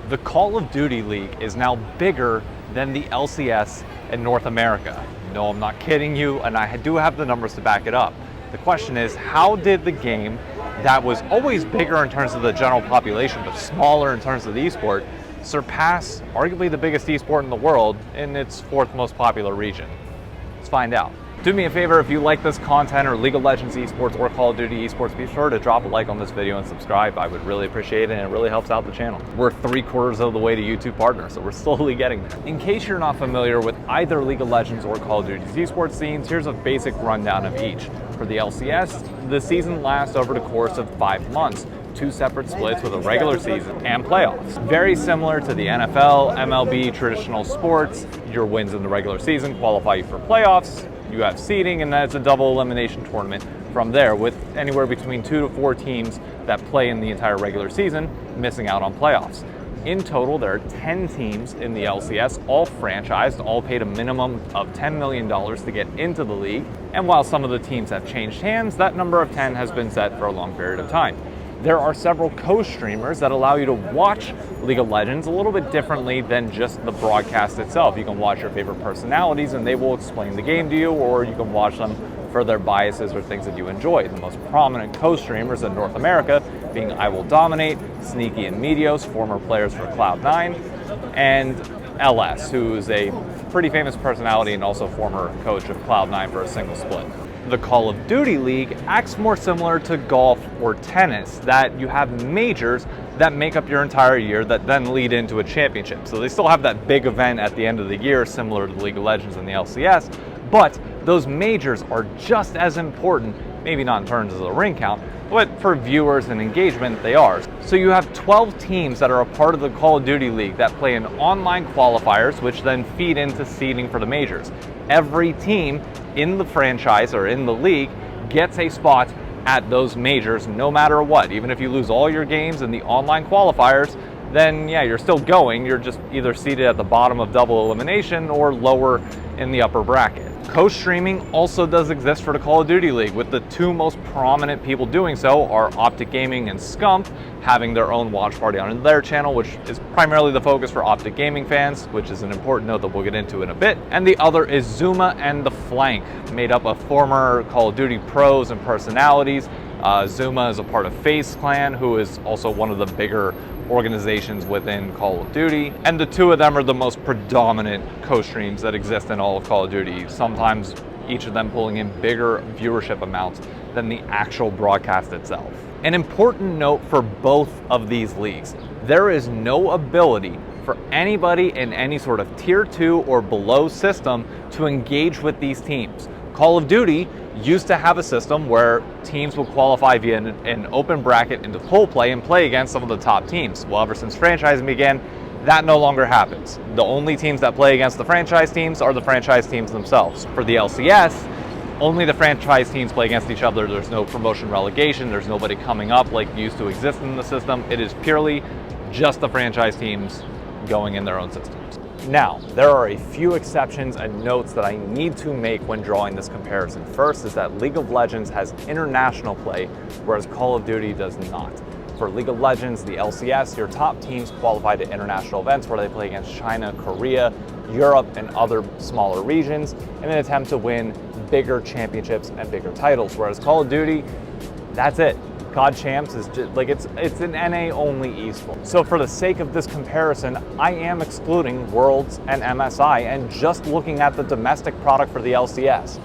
The Call of Duty League is now bigger than the LCS in North America. No, I'm not kidding you, and I do have the numbers to back it up. The question is, how did the game that was always bigger in terms of the general population, but smaller in terms of the esport, surpass arguably the biggest esport in the world in its fourth most popular region? Let's find out. Do me a favor, if you like this content or League of Legends esports or Call of Duty esports, be sure to drop a like on this video and subscribe. I would really appreciate it, and it really helps out the channel. We're 3/4 of the way to YouTube partner, so we're slowly getting there. In case you're not familiar with either League of Legends or Call of Duty's esports scenes, here's a basic rundown of each. For the LCS, the season lasts over the course of 5 months. 2 separate splits with a regular season and playoffs. Very similar to the NFL, MLB, traditional sports. Your wins in the regular season qualify you for playoffs. You have seeding, and then it's a double elimination tournament from there, with anywhere between 2 to 4 teams that play in the entire regular season missing out on playoffs. In total, there are 10 teams in the LCS, all franchised, all paid a minimum of $10 million to get into the league. And while some of the teams have changed hands, that number of 10 has been set for a long period of time. There are several co-streamers that allow you to watch League of Legends a little bit differently than just the broadcast itself. You can watch your favorite personalities and they will explain the game to you, or you can watch them for their biases or things that you enjoy. The most prominent co-streamers in North America being I Will Dominate, Sneaky and Meteos, former players for Cloud9, and LS, who is a pretty famous personality and also former coach of Cloud9 for a single split. The Call of Duty League acts more similar to golf or tennis, that you have majors that make up your entire year that then lead into a championship. So they still have that big event at the end of the year, similar to the League of Legends and the LCS, but those majors are just as important, maybe not in terms of the ring count, but for viewers and engagement, they are. So you have 12 teams that are a part of the Call of Duty League that play in online qualifiers, which then feed into seeding for the majors. Every team in the franchise or in the league gets a spot at those majors no matter what. Even if you lose all your games in the online qualifiers, then yeah, you're still going. You're just either seated at the bottom of double elimination or lower in the upper bracket. Co-streaming also does exist for the Call of Duty League, with the 2 most prominent people doing so are Optic Gaming and Scump having their own watch party on their channel, which is primarily the focus for Optic Gaming fans, which is an important note that we'll get into in a bit. And the other is Zuma and The Flank, made up of former Call of Duty pros and personalities. Zuma is a part of FaZe Clan, who is also one of the bigger organizations within Call of Duty, and the 2 of them are the most predominant co-streams that exist in all of Call of Duty, sometimes each of them pulling in bigger viewership amounts than the actual broadcast itself. An important note for both of these leagues: there is no ability for anybody in any sort of tier 2 or below system to engage with these teams. Call of Duty used to have a system where teams would qualify via an open bracket into pool play and play against some of the top teams. Well, ever since franchising began, that no longer happens. The only teams that play against the franchise teams are the franchise teams themselves. For the LCS, only the franchise teams play against each other. There's no promotion relegation. There's nobody coming up like used to exist in the system. It is purely just the franchise teams going in their own systems. Now, there are a few exceptions and notes that I need to make when drawing this comparison. First is that League of Legends has international play, whereas Call of Duty does not. For League of Legends, the LCS, your top teams qualify to international events where they play against China, Korea, Europe, and other smaller regions in an attempt to win bigger championships and bigger titles, whereas Call of Duty, that's it. COD Champs is just like it's an NA only esport. So for the sake of this comparison, I am excluding Worlds and MSI and just looking at the domestic product for the LCS.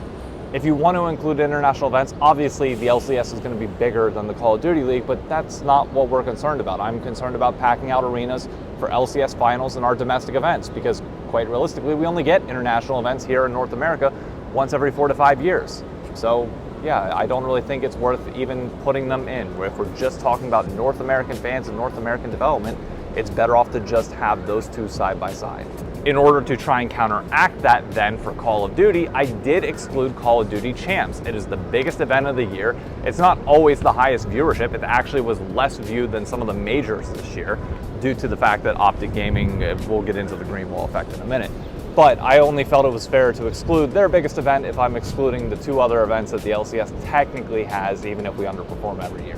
If you want to include international events, obviously the LCS is going to be bigger than the Call of Duty League, but that's not what we're concerned about. I'm concerned about packing out arenas for LCS finals and our domestic events, because quite realistically, we only get international events here in North America once every 4 to 5 years. So yeah, I don't really think it's worth even putting them in. If we're just talking about North American fans and North American development, it's better off to just have those 2 side by side. In order to try and counteract that then for Call of Duty, I did exclude Call of Duty Champs. It is the biggest event of the year. It's not always the highest viewership. It actually was less viewed than some of the majors this year due to the fact that Optic Gaming, we'll get into the green wall effect in a minute. But I only felt it was fair to exclude their biggest event if I'm excluding the 2 other events that the LCS technically has, even if we underperform every year.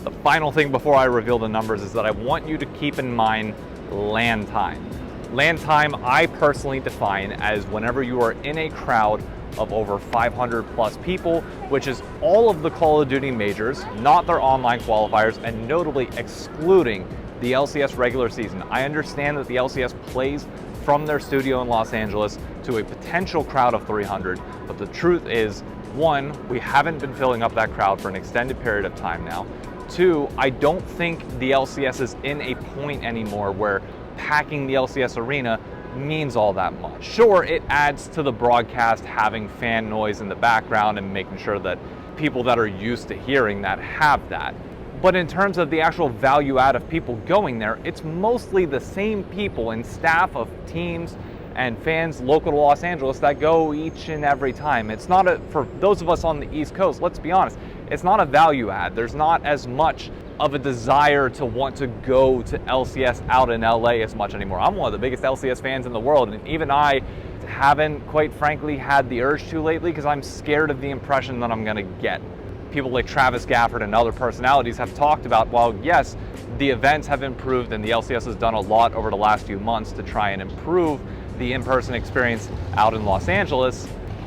The final thing before I reveal the numbers is that I want you to keep in mind LAN time. LAN time I personally define as whenever you are in a crowd of over 500 plus people, which is all of the Call of Duty majors, not their online qualifiers, and notably excluding the LCS regular season. I understand that the LCS plays from their studio in Los Angeles to a potential crowd of 300, but the truth is, one, we haven't been filling up that crowd for an extended period of time now. Two, I don't think the LCS is in a point anymore where packing the LCS arena means all that much. Sure, it adds to the broadcast having fan noise in the background and making sure that people that are used to hearing that have that. But in terms of the actual value add of people going there, it's mostly the same people and staff of teams and fans local to Los Angeles that go each and every time. It's not for those of us on the East Coast, let's be honest, it's not a value add. There's not as much of a desire to want to go to LCS out in LA as much anymore. I'm one of the biggest LCS fans in the world, and even I haven't quite frankly had the urge to lately because I'm scared of the impression that I'm gonna get. People like Travis Gafford and other personalities have talked about, while yes, the events have improved and the LCS has done a lot over the last few months to try and improve the in-person experience out in Los Angeles,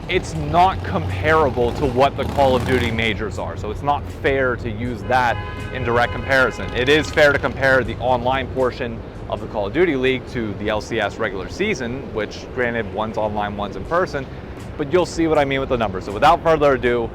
it's not comparable to what the Call of Duty majors are. So it's not fair to use that in direct comparison. It is fair to compare the online portion of the Call of Duty League to the LCS regular season, which granted one's online, one's in person, but you'll see what I mean with the numbers. So without further ado,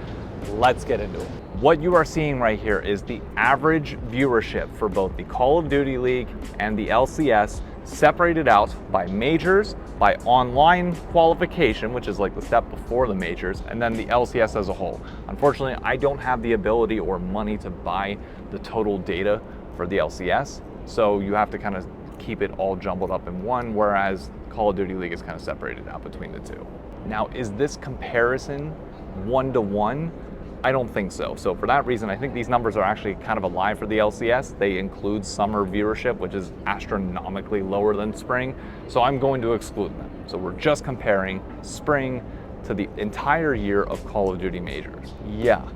let's get into it. What you are seeing right here is the average viewership for both the Call of Duty League and the LCS, separated out by majors, by online qualification, which is like the step before the majors, and then the LCS as a whole. Unfortunately, I don't have the ability or money to buy the total data for the LCS, so you have to kind of keep it all jumbled up in one, whereas Call of Duty League is kind of separated out between the two. Now, is this comparison one-to-one? I don't think so. So for that reason, I think these numbers are actually kind of a lie for the LCS. They include summer viewership, which is astronomically lower than spring. So I'm going to exclude them. So we're just comparing spring to the entire year of Call of Duty majors. Yeah,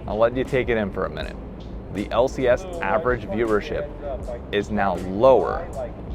I'll let you take it in for a minute. The LCS average viewership is now lower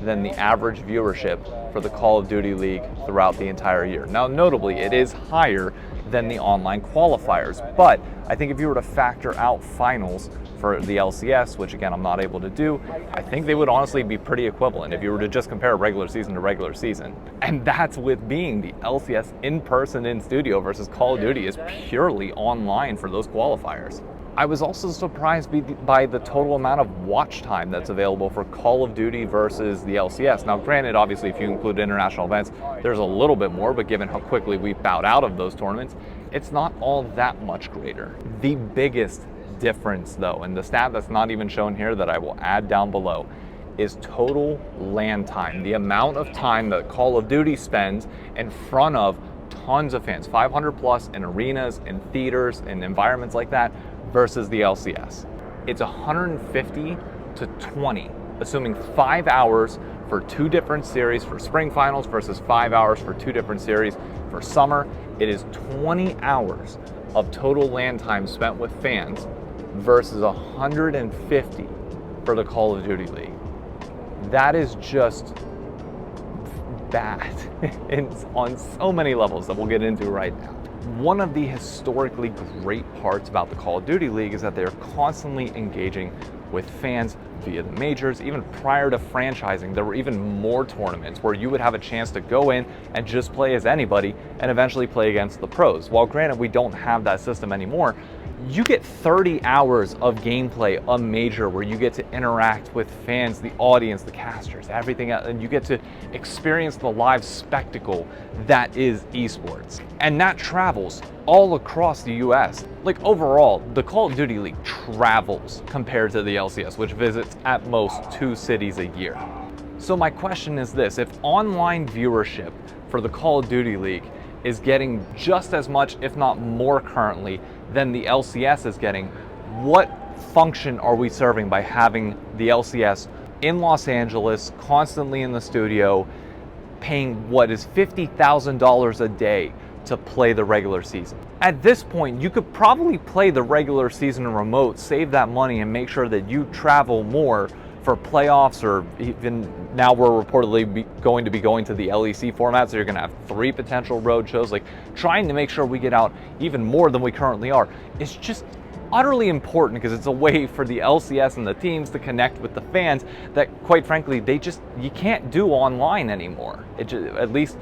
than the average viewership for the Call of Duty League throughout the entire year. Now, notably, it is higher than the online qualifiers, but I think if you were to factor out finals for the LCS, which again I'm not able to do, I think they would honestly be pretty equivalent if you were to just compare regular season to regular season. And that's with being the LCS in person in studio versus Call of Duty is purely online for those qualifiers. I was also surprised by the total amount of watch time that's available for Call of Duty versus the LCS. Now granted, obviously if you include international events, there's a little bit more, but given how quickly we bowed out of those tournaments, it's not all that much greater. The biggest difference though, and the stat that's not even shown here that I will add down below, is total LAN time. The amount of time that Call of Duty spends in front of tons of fans, 500 plus in arenas, in theaters, in environments like that, versus the LCS. It's 150 to 20, assuming 5 hours for two different series for spring finals versus 5 hours for two different series for summer. It is 20 hours of total LAN time spent with fans versus 150 for the Call of Duty League. That is just bad on so many levels that we'll get into right now. One of the historically great parts about the Call of Duty League is that they're constantly engaging with fans via the majors. Even prior to franchising, there were even more tournaments where you would have a chance to go in and just play as anybody and eventually play against the pros. While granted, we don't have that system anymore, you get 30 hours of gameplay a major where you get to interact with fans, the audience, the casters, everything else, and you get to experience the live spectacle that is esports. And that travels all across the US. Like overall, the Call of Duty League travels compared to the LCS, which visits at most 2 cities a year. So my question is this: if online viewership for the Call of Duty League is getting just as much, if not more currently, than the LCS is getting, what function are we serving by having the LCS in Los Angeles, constantly in the studio, paying what is $50,000 a day to play the regular season? At this point, you could probably play the regular season remote, save that money, and make sure that you travel more for playoffs, or even now we're reportedly going to the LEC format, so you're going to have 3 potential road shows. Like, trying to make sure we get out even more than we currently are is just utterly important, because it's a way for the LCS and the teams to connect with the fans that, quite frankly, you can't do online anymore. At least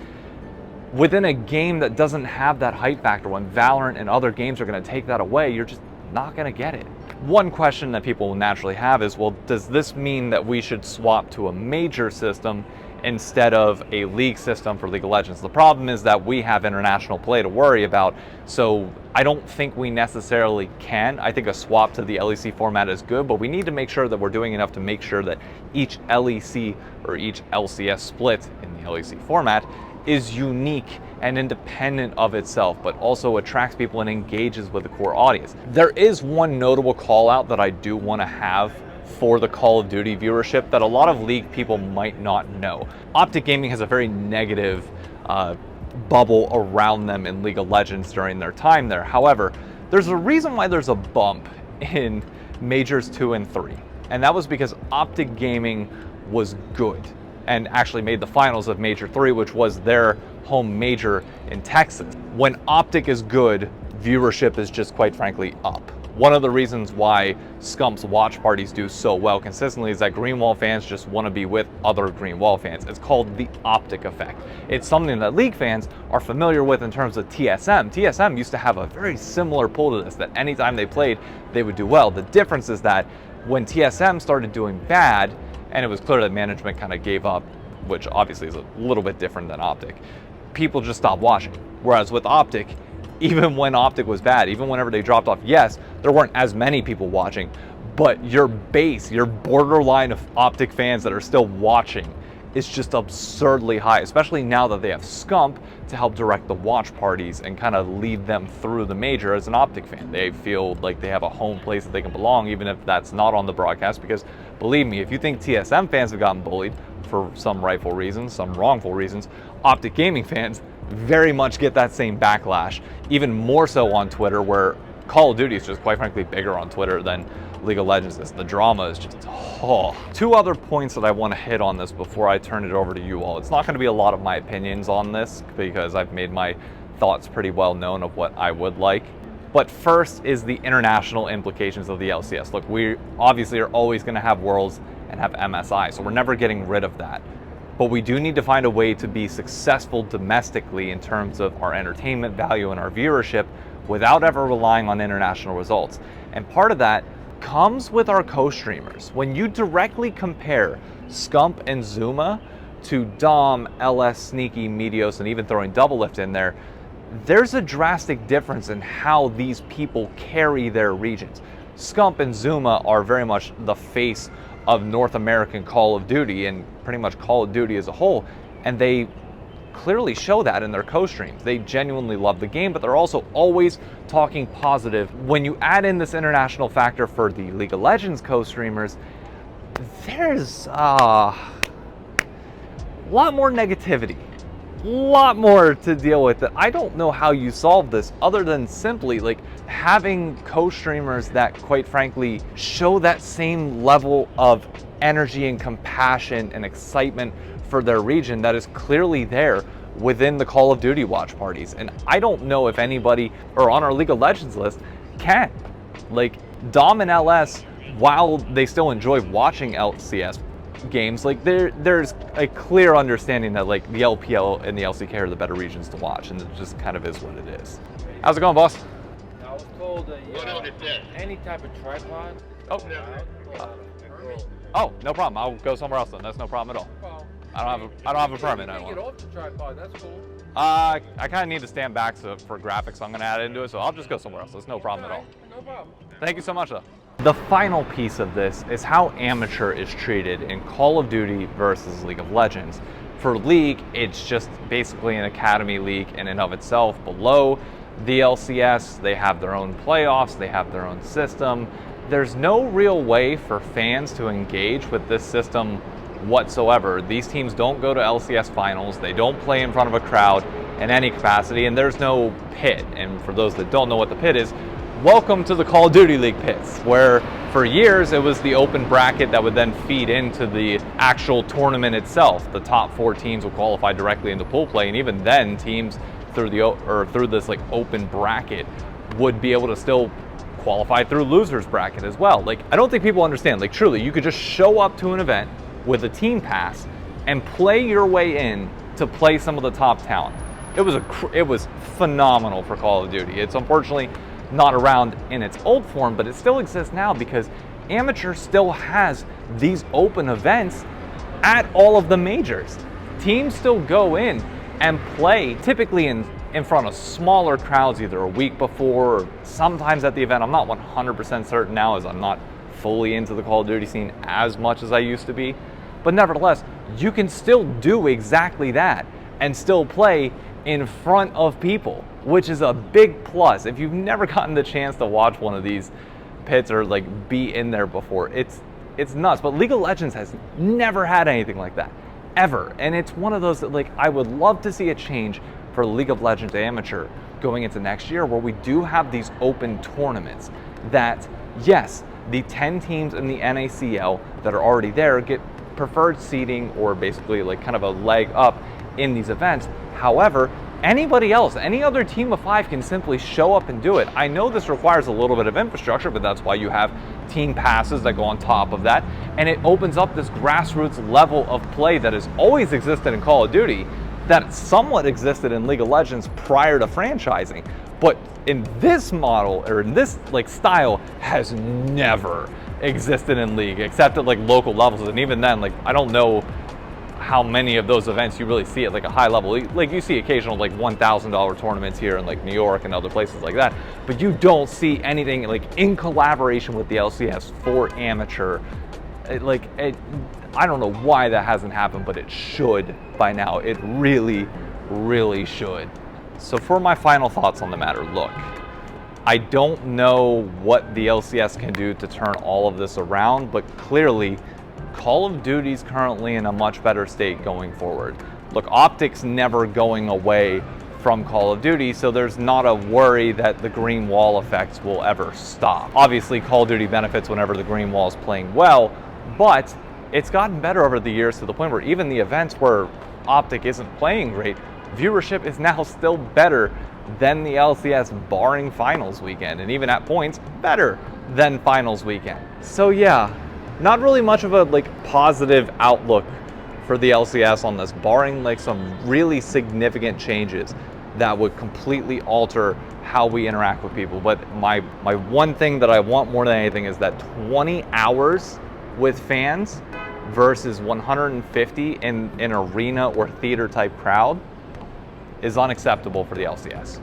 within a game that doesn't have that hype factor. When Valorant and other games are going to take that away, you're just not going to get it. One question that people will naturally have is, well, does this mean that we should swap to a major system instead of a league system for League of Legends? The problem is that we have international play to worry about, so I don't think we necessarily can. I think a swap to the LEC format is good, but we need to make sure that we're doing enough to make sure that each LEC or each LCS split in the LEC format is unique and independent of itself, but also attracts people and engages with the core audience. There is one notable call out that I do want to have for the Call of Duty viewership that a lot of League people might not know. Optic Gaming has a very negative bubble around them in League of Legends during their time there. However, there's a reason why there's a bump in Majors 2 and 3, and that was because Optic Gaming was good and actually made the finals of Major 3, which was their home major in Texas. When Optic is good, viewership is just, quite frankly, up. One of the reasons why Scump's watch parties do so well consistently is that Greenwall fans just want to be with other Greenwall fans. It's called the Optic effect. It's something that League fans are familiar with in terms of TSM. TSM used to have a very similar pull to this, that anytime they played, they would do well. The difference is that when TSM started doing bad, and it was clear that management kind of gave up, which obviously is a little bit different than Optic, people just stopped watching. Whereas with Optic, even when Optic was bad, even whenever they dropped off, yes, there weren't as many people watching, but your base, your borderline of Optic fans that are still watching is just absurdly high, especially now that they have Scump to help direct the watch parties and kind of lead them through the major. As an Optic fan, they feel like they have a home place that they can belong, even if that's not on the broadcast, because believe me, if you think TSM fans have gotten bullied for some rightful reasons, some wrongful reasons, Optic Gaming fans very much get that same backlash, even more so on Twitter, where Call of Duty is just, quite frankly, bigger on Twitter than League of Legends is. The drama is just, oh. 2 other points that I want to hit on this before I turn it over to you all. It's not going to be a lot of my opinions on this, because I've made my thoughts pretty well known of what I would like. But first is the international implications of the LCS. Look, we obviously are always going to have Worlds and have MSI, so we're never getting rid of that. But we do need to find a way to be successful domestically in terms of our entertainment value and our viewership without ever relying on international results. And part of that comes with our co-streamers. When you directly compare Scump and Zuma to Dom, LS, Sneaky, Meteos, and even throwing Double Lift in there, there's a drastic difference in how these people carry their regions. Scump and Zuma are very much the face of North American Call of Duty and pretty much Call of Duty as a whole, and they clearly show that in their co-streams. They genuinely love the game, but they're also always talking positive. When you add in this international factor for the League of Legends co-streamers, there's a lot more negativity, a lot more to deal with. I don't know how you solve this other than simply like having co-streamers that, quite frankly, show that same level of energy and compassion and excitement for their region that is clearly there within the Call of Duty watch parties. And I don't know if anybody, or on our League of Legends list, can. Like, Dom and LS, while they still enjoy watching LCS games, like there's a clear understanding that like the LPL and the LCK are the better regions to watch, and it just kind of is what it is. How's it going, boss? I was told that any type of tripod. Oh, no problem. I'll go somewhere else then. That's no problem at all. Well, I don't have a permit. You can get off the tripod. That's cool. I kind of need to stand back for graphics I'm going to add into it, so I'll just go somewhere else. That's no problem at all. No problem. Thank you so much, though. The final piece of this is how amateur is treated in Call of Duty versus League of Legends. For League, it's just basically an academy league in and of itself. Below the LCS, they have their own playoffs, they have their own system. There's no real way for fans to engage with this system whatsoever. These teams don't go to LCS finals, they don't play in front of a crowd in any capacity, and there's no pit. And for those that don't know what the pit is, welcome to the Call of Duty League pits, where For years, it was the open bracket that would then feed into the actual tournament itself. The top 4 teams would qualify directly into pool play, and even then, teams through this like open bracket would be able to still qualify through losers bracket as well. Like, I don't think people understand. Like, truly, you could just show up to an event with a team pass and play your way in to play some of the top talent. It was phenomenal for Call of Duty. It's unfortunately not around in its old form, but it still exists now because Amateur still has these open events at all of the majors. Teams still go in and play, typically in front of smaller crowds, either a week before or sometimes at the event. I'm not 100% certain now, as I'm not fully into the Call of Duty scene as much as I used to be. But nevertheless, you can still do exactly that and still play in front of people, which is a big plus. If you've never gotten the chance to watch one of these pits or like be in there before, it's nuts. But League of Legends has never had anything like that, ever. And it's one of those that, like, I would love to see a change for League of Legends Amateur going into next year, where we do have these open tournaments that, yes, the 10 teams in the NACL that are already there get preferred seating, or basically like kind of a leg up in these events. However, anybody else, any other team of 5 can simply show up and do it. I know this requires a little bit of infrastructure, but that's why you have team passes that go on top of that, and it opens up this grassroots level of play that has always existed in Call of Duty, that somewhat existed in League of Legends prior to franchising, but in this model, or in this like style, has never existed in League, except at like local levels. And even then, like, I don't know how many of those events you really see at like a high level. Like, you see occasional like $1,000 tournaments here in like New York and other places like that, but you don't see anything like in collaboration with the LCS for Amateur. I don't know why that hasn't happened, but it should by now. It really, really should. So for my final thoughts on the matter, look, I don't know what the LCS can do to turn all of this around, but clearly Call of Duty's currently in a much better state going forward. Look, Optic's never going away from Call of Duty, so there's not a worry that the green wall effects will ever stop. Obviously, Call of Duty benefits whenever the green wall is playing well, but it's gotten better over the years to the point where even the events where Optic isn't playing great, viewership is now still better than the LCS, barring finals weekend, and even at points better than finals weekend. So yeah, not really much of a like positive outlook for the LCS on this, barring like some really significant changes that would completely alter how we interact with people. But my one thing that I want more than anything is that 20 hours with fans versus 150 in an arena or theater type crowd is unacceptable for the LCS.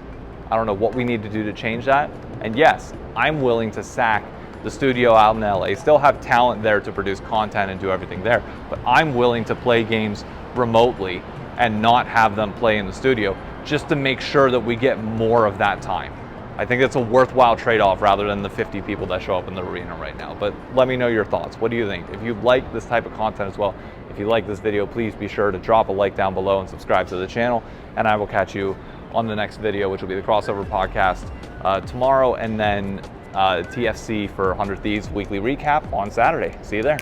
I don't know what we need to do to change that. And yes, I'm willing to sack the studio out in LA, still have talent there to produce content and do everything there, but I'm willing to play games remotely and not have them play in the studio, just to make sure that we get more of that time. I think it's a worthwhile trade-off rather than the 50 people that show up in the arena right now. But let me know your thoughts. What do you think? If you like this type of content as well, if you like this video, please be sure to drop a like down below and subscribe to the channel. And I will catch you on the next video, which will be the Crossover Podcast tomorrow, and then TFC for 100 Thieves weekly recap on Saturday. See you there.